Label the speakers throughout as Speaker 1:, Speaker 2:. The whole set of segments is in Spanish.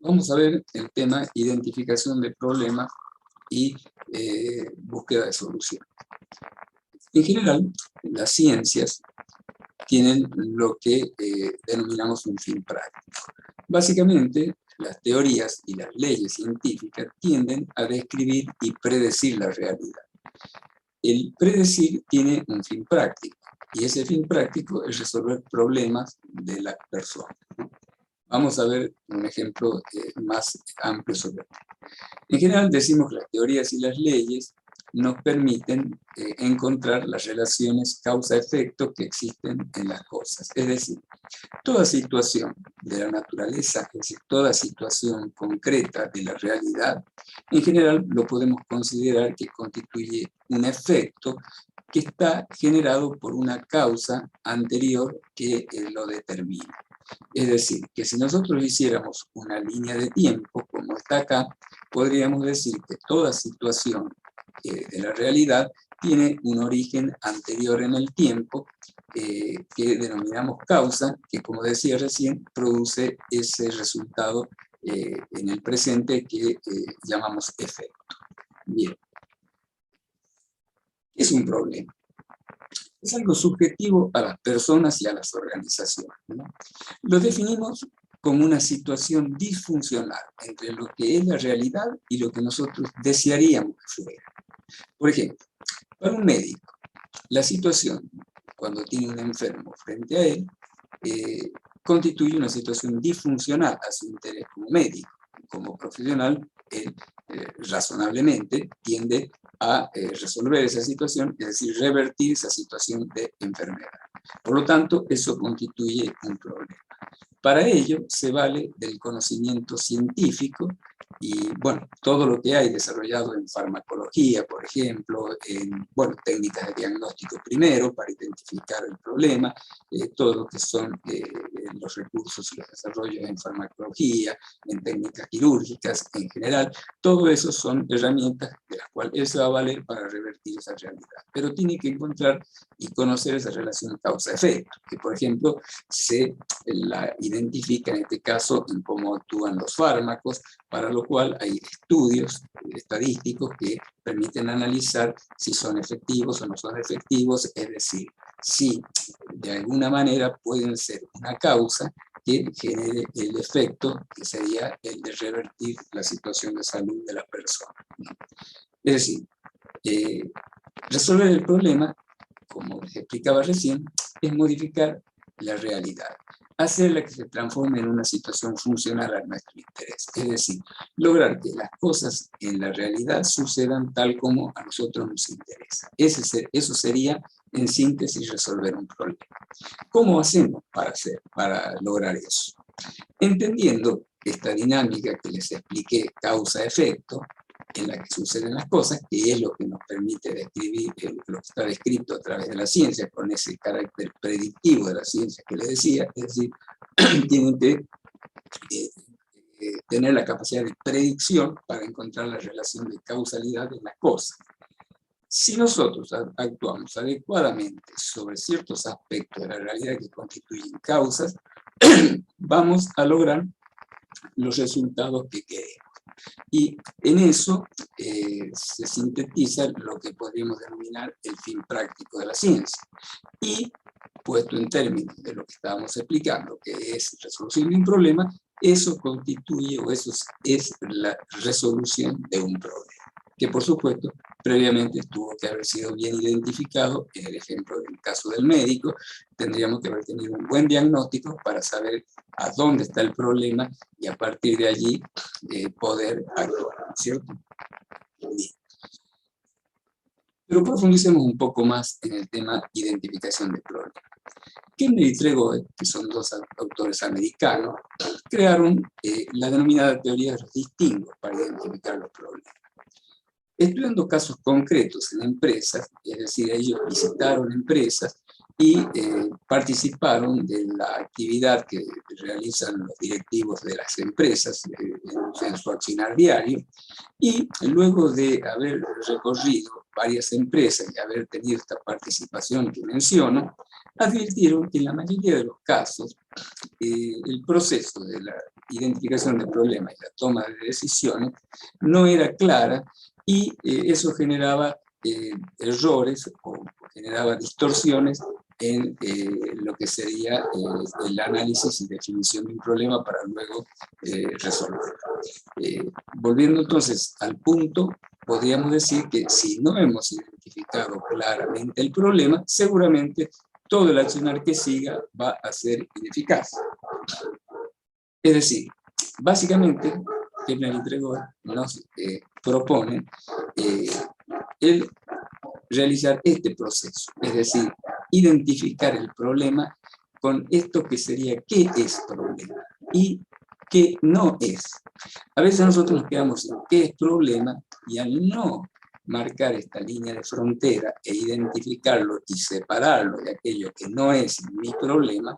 Speaker 1: Vamos a ver el tema identificación de problemas y búsqueda de solución. En general, las ciencias tienen lo que denominamos un fin práctico. Básicamente, las teorías y las leyes científicas tienden a describir y predecir la realidad. El predecir tiene un fin práctico, y ese fin práctico es resolver problemas de las personas. Vamos a ver un ejemplo más amplio sobre esto. En general decimos que las teorías y las leyes nos permiten encontrar las relaciones causa-efecto que existen en las cosas. Es decir, toda situación de la naturaleza, es decir, toda situación concreta de la realidad, en general lo podemos considerar que constituye un efecto que está generado por una causa anterior que lo determina. Es decir, que si nosotros hiciéramos una línea de tiempo, como está acá, podríamos decir que toda situación de la realidad tiene un origen anterior en el tiempo, que denominamos causa, que como decía recién, produce ese resultado en el presente que llamamos efecto. Bien. Es un problema. Es algo subjetivo a las personas y a las organizaciones, ¿no? Lo definimos como una situación disfuncional entre lo que es la realidad y lo que nosotros desearíamos que fuera. Por ejemplo, para un médico, la situación cuando tiene un enfermo frente a él constituye una situación disfuncional a su interés como médico. Como profesional, él razonablemente tiende a resolver esa situación, es decir, revertir esa situación de enfermedad. Por lo tanto, eso constituye un problema. Para ello se vale del conocimiento científico y, bueno, todo lo que hay desarrollado en farmacología, por ejemplo, en, bueno, técnicas de diagnóstico primero para identificar el problema, todo lo que son los recursos y los desarrollos en farmacología, en técnicas quirúrgicas en general, todo eso son herramientas de las cuales él se va a valer para revertir esa realidad. Pero tiene que encontrar y conocer esa relación causa-efecto, que por ejemplo se la identifica en este caso en cómo actúan los fármacos, para lo cual hay estudios estadísticos que permiten analizar si son efectivos o no son efectivos, es decir, si de alguna manera pueden ser una causa que genere el efecto que sería el de revertir la situación de salud de la persona. Es decir, resolver el problema, como les explicaba recién, es modificar la realidad, hacerla que se transforme en una situación funcional a nuestro interés, es decir, lograr que las cosas en la realidad sucedan tal como a nosotros nos interesa. Eso sería, en síntesis, resolver un problema. ¿Cómo hacemos para lograr eso? Entendiendo esta dinámica que les expliqué, causa-efecto, en la que suceden las cosas, que es lo que nos permite describir lo que está descrito a través de la ciencia, con ese carácter predictivo de la ciencia que les decía, es decir, tienen que tener la capacidad de predicción para encontrar la relación de causalidad en las cosas. Si nosotros actuamos adecuadamente sobre ciertos aspectos de la realidad que constituyen causas, vamos a lograr los resultados que queremos. Y en eso se sintetiza lo que podríamos denominar el fin práctico de la ciencia. Y, puesto en términos de lo que estábamos explicando, que es resolución de un problema, eso constituye o eso es la resolución de un problema, que por supuesto previamente tuvo que haber sido bien identificado. En el ejemplo del caso del médico, tendríamos que haber tenido un buen diagnóstico para saber a dónde está el problema y a partir de allí poder actuar, ¿cierto? Bien. Pero profundicemos un poco más en el tema identificación de problemas. Kemner y Trego, que son dos autores americanos, crearon la denominada teoría de los distingos para identificar los problemas. Estudiando casos concretos en empresas, es decir, ellos visitaron empresas y participaron de la actividad que realizan los directivos de las empresas en su accionar diario, y luego de haber recorrido varias empresas y haber tenido esta participación que menciono, advirtieron que en la mayoría de los casos el proceso de la identificación del problema y la toma de decisiones no era clara, y eso generaba errores o generaba distorsiones en lo que sería el análisis y definición de un problema para luego resolverlo. Volviendo entonces al punto, podríamos decir que si no hemos identificado claramente el problema, seguramente todo el accionar que siga va a ser ineficaz. Es decir, básicamente, Kepler y Tregor nos proponen el realizar este proceso, es decir, identificar el problema con esto que sería qué es problema y qué no es. A veces nosotros nos quedamos en qué es problema, y al no marcar esta línea de frontera e identificarlo y separarlo de aquello que no es mi problema,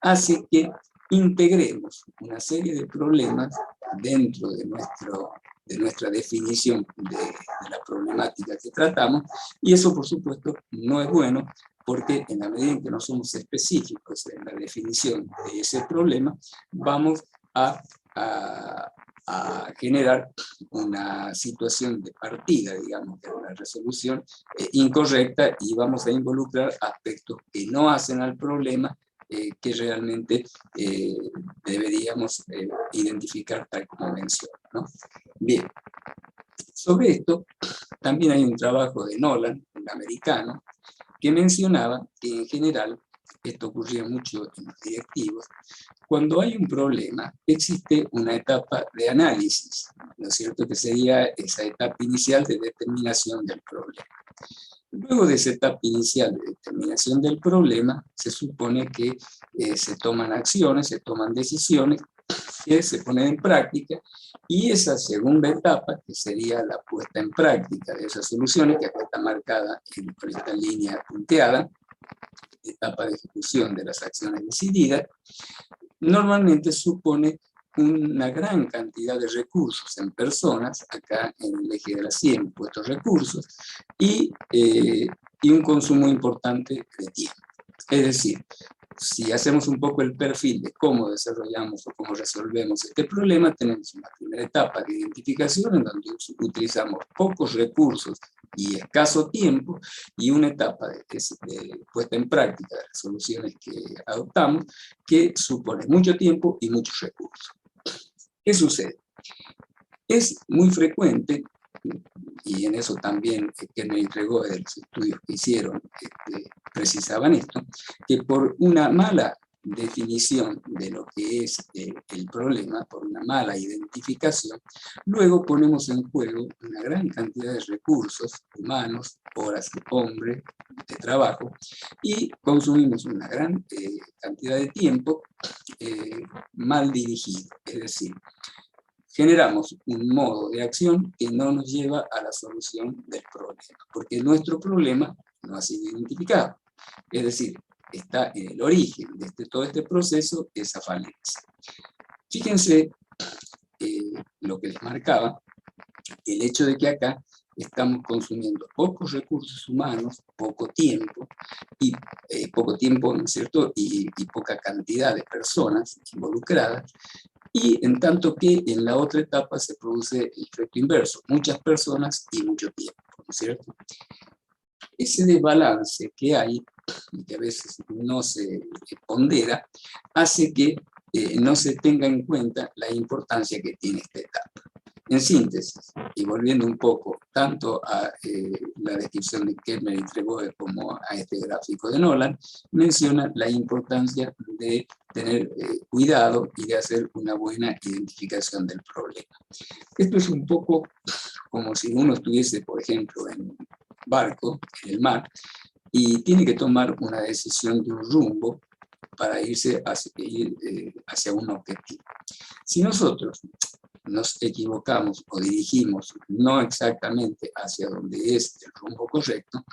Speaker 1: hace que integremos una serie de problemas dentro de nuestra definición de la problemática que tratamos, y eso por supuesto no es bueno, porque en la medida en que no somos específicos en la definición de ese problema, vamos a generar una situación de partida, digamos, de una resolución incorrecta, y vamos a involucrar aspectos que no hacen al problema, que realmente deberíamos identificar tal como menciono, ¿no? Bien, sobre esto también hay un trabajo de Nolan, un americano, que mencionaba que en general, esto ocurría mucho en los directivos, cuando hay un problema existe una etapa de análisis, ¿no es cierto?, que sería esa etapa inicial de determinación del problema. Luego de esa etapa inicial de determinación del problema, se supone que se toman acciones, se toman decisiones que se ponen en práctica, y esa segunda etapa, que sería la puesta en práctica de esas soluciones, que acá está marcada por esta línea punteada, etapa de ejecución de las acciones decididas, normalmente supone una gran cantidad de recursos en personas, acá en el eje de las 100 puestos recursos, y un consumo importante de tiempo. Es decir, si hacemos un poco el perfil de cómo desarrollamos o cómo resolvemos este problema, tenemos una primera etapa de identificación en donde utilizamos pocos recursos y escaso tiempo, y una etapa de puesta en práctica de las soluciones que adoptamos, que supone mucho tiempo y muchos recursos. ¿Qué sucede? Es muy frecuente, y en eso también Kepler y Tregor, de los estudios que hicieron, precisaban esto, que por una mala definición de lo que es el problema, por una mala identificación, luego ponemos en juego una gran cantidad de recursos humanos, horas de hombre, de trabajo, y consumimos una gran cantidad de tiempo mal dirigido, es decir, generamos un modo de acción que no nos lleva a la solución del problema, porque nuestro problema no ha sido identificado. Es decir, está en el origen de todo este proceso esa falencia. Fíjense lo que les marcaba, el hecho de que acá estamos consumiendo pocos recursos humanos, poco tiempo, ¿no es cierto?, y poca cantidad de personas involucradas, y en tanto que en la otra etapa se produce el efecto inverso, muchas personas y mucho tiempo, ¿no es cierto? Ese desbalance que hay, y que a veces no se pondera, hace que no se tenga en cuenta la importancia que tiene esta etapa. En síntesis, y volviendo un poco tanto a la descripción de Kepler y Tregor como a este gráfico de Nolan, menciona la importancia de tener cuidado y de hacer una buena identificación del problema. Esto es un poco como si uno estuviese, por ejemplo, en un barco, en el mar, y tiene que tomar una decisión de un rumbo para irse hacia un objetivo. Si nosotros nos equivocamos o dirigimos no exactamente hacia donde es el rumbo correcto,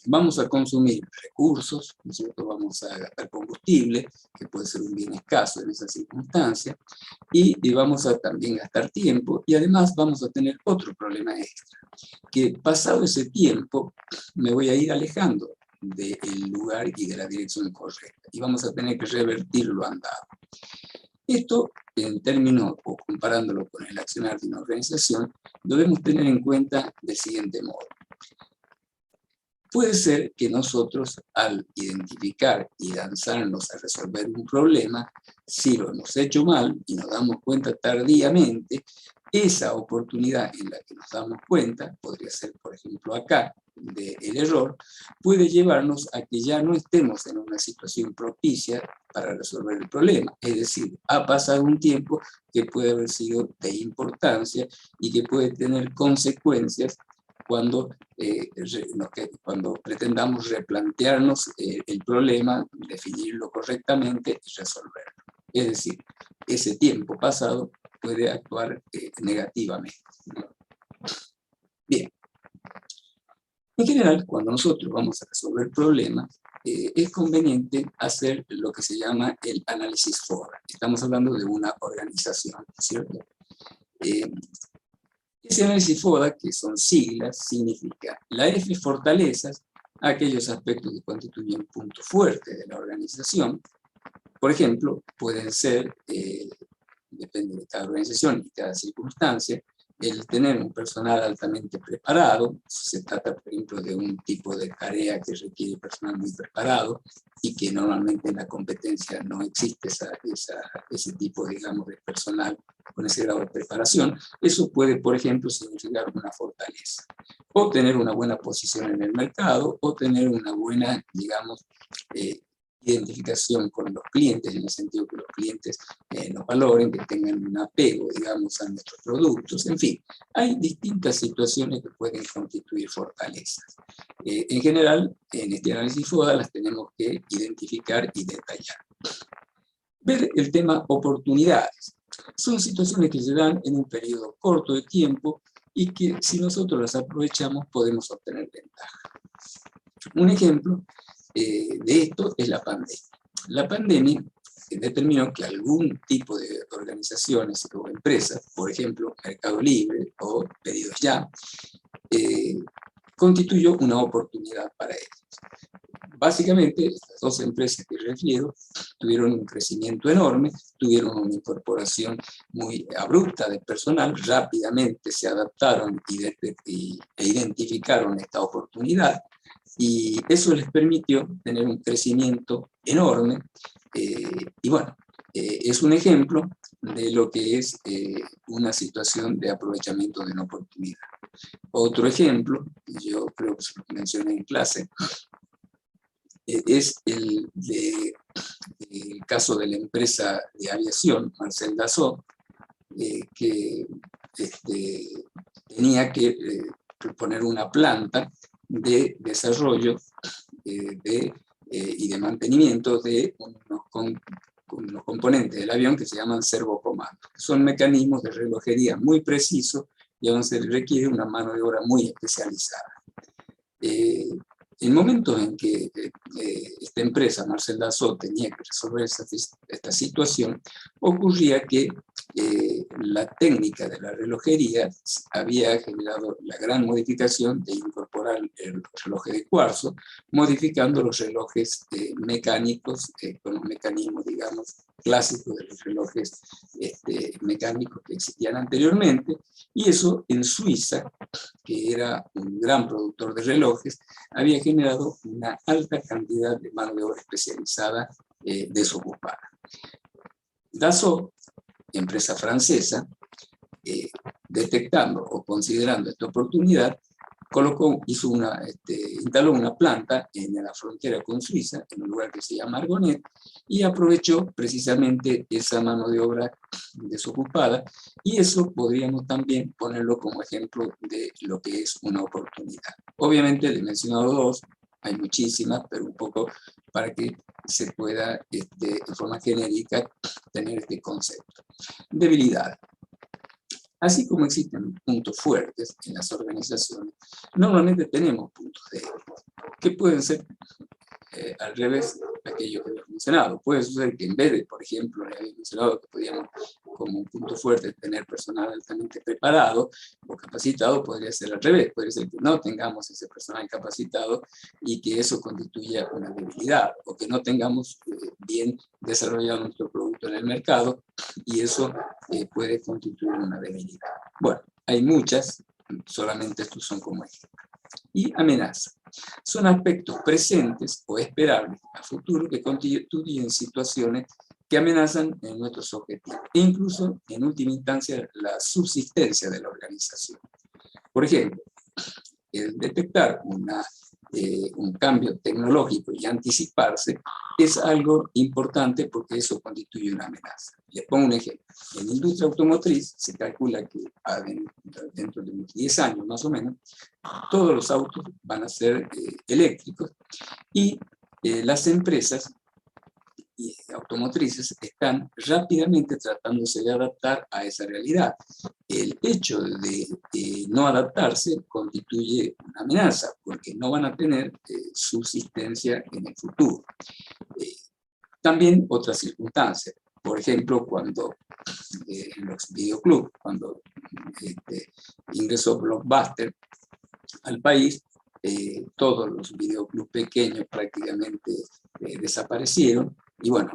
Speaker 1: vamos a consumir recursos, ¿no es cierto?, vamos a gastar combustible, que puede ser un bien escaso en esas circunstancias, y vamos a también gastar tiempo, y además vamos a tener otro problema extra, que pasado ese tiempo me voy a ir alejando del lugar y de la dirección correcta, y vamos a tener que revertir lo andado. Esto, en términos, o comparándolo con el accionar de una organización, debemos tener en cuenta del siguiente modo. Puede ser que nosotros, al identificar y lanzarnos a resolver un problema, si lo hemos hecho mal y nos damos cuenta tardíamente, esa oportunidad en la que nos damos cuenta, podría ser, por ejemplo, acá, del error, puede llevarnos a que ya no estemos en una situación propicia para resolver el problema. Es decir, ha pasado un tiempo que puede haber sido de importancia y que puede tener consecuencias cuando, cuando pretendamos replantearnos el problema, definirlo correctamente y resolverlo. Es decir, ese tiempo pasado puede actuar negativamente. Bien. En general, cuando nosotros vamos a resolver problemas, es conveniente hacer lo que se llama el análisis FODA. Estamos hablando de una organización, ¿cierto? Ese análisis FODA, que son siglas, significa la F, fortalezas, aquellos aspectos que constituyen punto fuerte de la organización. Por ejemplo, pueden ser, depende de cada organización y cada circunstancia, el tener un personal altamente preparado. Se trata, por ejemplo, de un tipo de tarea que requiere personal muy preparado y que normalmente en la competencia no existe ese tipo, digamos, de personal con ese grado de preparación. Eso puede, por ejemplo, significar una fortaleza. O tener una buena posición en el mercado, o tener una buena, digamos, identificación con los clientes, en el sentido que los clientes nos valoren, que tengan un apego, digamos, a nuestros productos. En fin, hay distintas situaciones que pueden constituir fortalezas. En general, en este análisis FODA las tenemos que identificar y detallar. Ver el tema oportunidades. Son situaciones que se dan en un periodo corto de tiempo y que si nosotros las aprovechamos podemos obtener ventaja. Un ejemplo de esto es la pandemia. La pandemia determinó que algún tipo de organizaciones o empresas, por ejemplo, Mercado Libre o Pedidos Ya, constituyó una oportunidad para ellos. Básicamente, estas dos empresas que refiero tuvieron un crecimiento enorme, tuvieron una incorporación muy abrupta de personal, rápidamente se adaptaron e identificaron esta oportunidad, y eso les permitió tener un crecimiento enorme. Y bueno, es un ejemplo de lo que es una situación de aprovechamiento de una oportunidad. Otro ejemplo, yo creo que se lo mencioné en clase, es el caso de la empresa de aviación, Marcel Dassault, que tenía que poner una planta de desarrollo y de mantenimiento de unos componentes del avión que se llaman servocomandos. Son mecanismos de relojería muy precisos y donde se requiere una mano de obra muy especializada. En momentos en que esta empresa, Marcel Dassault, tenía que resolver esta situación, ocurría que la técnica de la relojería había generado la gran modificación de incorporar el reloj de cuarzo, modificando los relojes mecánicos con los mecanismos, digamos, clásicos de los relojes mecánicos que existían anteriormente, y eso en Suiza, que era un gran productor de relojes, había generado una alta cantidad de mano de obra especializada desocupada. Dassault, empresa francesa, detectando o considerando esta oportunidad, instaló una planta en la frontera con Suiza, en un lugar que se llama Argonnet, y aprovechó precisamente esa mano de obra desocupada, y eso podríamos también ponerlo como ejemplo de lo que es una oportunidad. Obviamente, le he mencionado dos, hay muchísimas, pero un poco para que se pueda, en forma genérica, tener este concepto. Debilidad. Así como existen puntos fuertes en las organizaciones, normalmente tenemos puntos débiles, que pueden ser al revés de aquello que hemos mencionado. Puede suceder que en vez de, por ejemplo, le había mencionado que podíamos como un punto fuerte tener personal altamente preparado o capacitado, podría ser al revés. Puede ser que no tengamos ese personal capacitado y que eso constituya una debilidad, o que no tengamos bien desarrollado nuestro producto producto en el mercado y eso puede constituir una debilidad. Bueno, hay muchas, solamente estos son como ejemplos. Y amenaza. Son aspectos presentes o esperables a futuro que constituyen situaciones que amenazan en nuestros objetivos e incluso, en última instancia, la subsistencia de la organización. Por ejemplo, el detectar un cambio tecnológico y anticiparse es algo importante porque eso constituye una amenaza. Les pongo un ejemplo. En la industria automotriz se calcula que dentro de unos 10 años más o menos, todos los autos van a ser eléctricos y las empresas automotrices están rápidamente tratándose de adaptar a esa realidad. El hecho de no adaptarse constituye una amenaza, porque no van a tener subsistencia en el futuro. También otras circunstancias, por ejemplo, cuando en los videoclubs, cuando ingresó Blockbuster al país, todos los videoclubs pequeños prácticamente desaparecieron. Y bueno,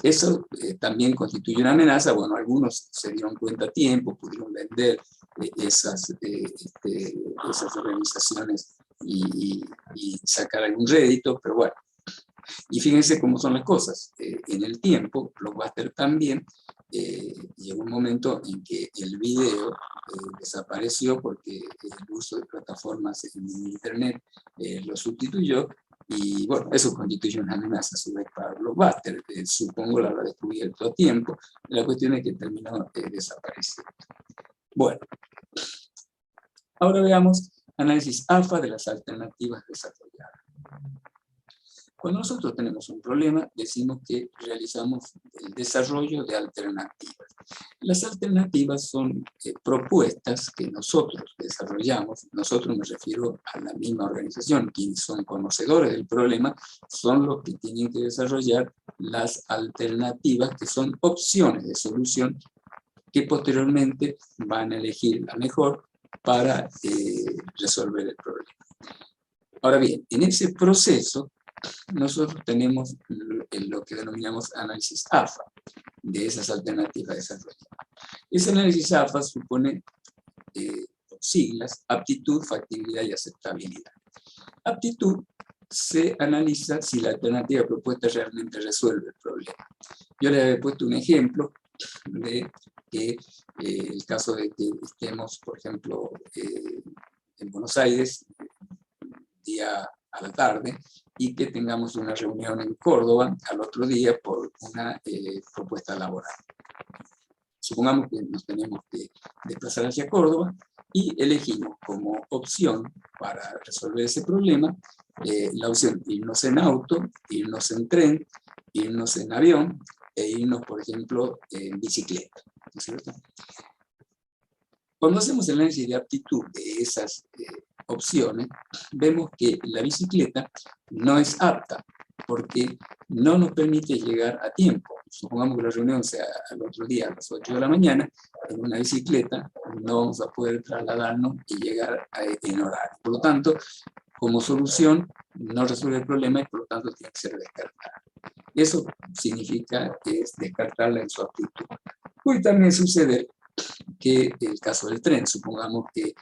Speaker 1: eso también constituye una amenaza. Bueno, algunos se dieron cuenta a tiempo, pudieron vender esas organizaciones y sacar algún rédito, pero bueno. Y fíjense cómo son las cosas. En el tiempo, Blockbuster también llegó un momento en que el video desapareció porque el uso de plataformas en Internet lo sustituyó. Y bueno, eso constituye una amenaza sobre para Blockbuster. Supongo lo habrá descubierto a tiempo. La cuestión es que terminó desapareciendo. Bueno, ahora veamos análisis alfa de las alternativas desarrolladas. Cuando nosotros tenemos un problema, decimos que realizamos el desarrollo de alternativas. Las alternativas son propuestas que nosotros desarrollamos. Nosotros, me refiero a la misma organización, quienes son conocedores del problema, son los que tienen que desarrollar las alternativas, que son opciones de solución que posteriormente van a elegir la mejor para resolver el problema. Ahora bien, en ese proceso, nosotros tenemos lo que denominamos análisis alfa de esas alternativas desarrolladas. Ese análisis alfa supone siglas: aptitud, factibilidad y aceptabilidad. Aptitud se analiza si la alternativa propuesta realmente resuelve el problema. Yo les he puesto un ejemplo de que el caso de que estemos, por ejemplo, en Buenos Aires, día a la tarde, y que tengamos una reunión en Córdoba al otro día por una propuesta laboral. Supongamos que nos tenemos que desplazar hacia Córdoba y elegimos como opción para resolver ese problema la opción irnos en auto, irnos en tren, irnos en avión e irnos, por ejemplo, en bicicleta, ¿no es cierto? Cuando hacemos el análisis de aptitud de esas opciones, vemos que la bicicleta no es apta porque no nos permite llegar a tiempo. Supongamos que la reunión sea al otro día a las 8 de la mañana, en una bicicleta no vamos a poder trasladarnos y llegar en horario. Por lo tanto, como solución, no resuelve el problema y por lo tanto tiene que ser descartada. Eso significa que es descartarla en su aptitud. Puede también suceder que el caso del tren, supongamos que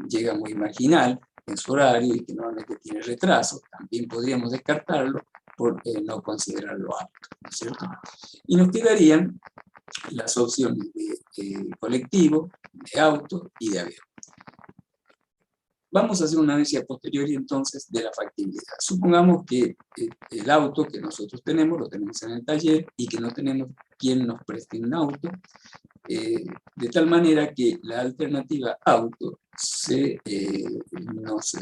Speaker 1: llega muy marginal en su horario y que normalmente tiene retraso, también podríamos descartarlo por no considerarlo apto, ¿no es cierto? Y nos quedarían las opciones de colectivo, de auto y de avión. Vamos a hacer un análisis a posteriori entonces de la factibilidad. Supongamos que el auto que nosotros tenemos, lo tenemos en el taller y que no tenemos quien nos preste un auto, de tal manera que la alternativa auto nos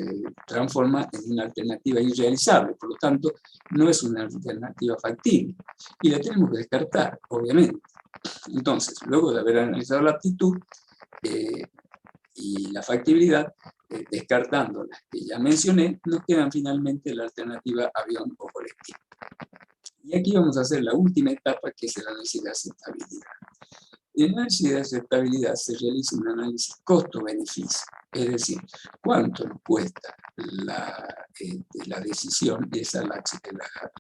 Speaker 1: transforma en una alternativa irrealizable, por lo tanto no es una alternativa factible y la tenemos que descartar, obviamente. Entonces, luego de haber analizado la aptitud y la factibilidad, descartando las que ya mencioné, nos quedan finalmente la alternativa avión o colectivo. Y aquí vamos a hacer la última etapa, que es el análisis de aceptabilidad. En el análisis de aceptabilidad se realiza un análisis costo-beneficio, es decir, cuánto nos cuesta la decisión, esa la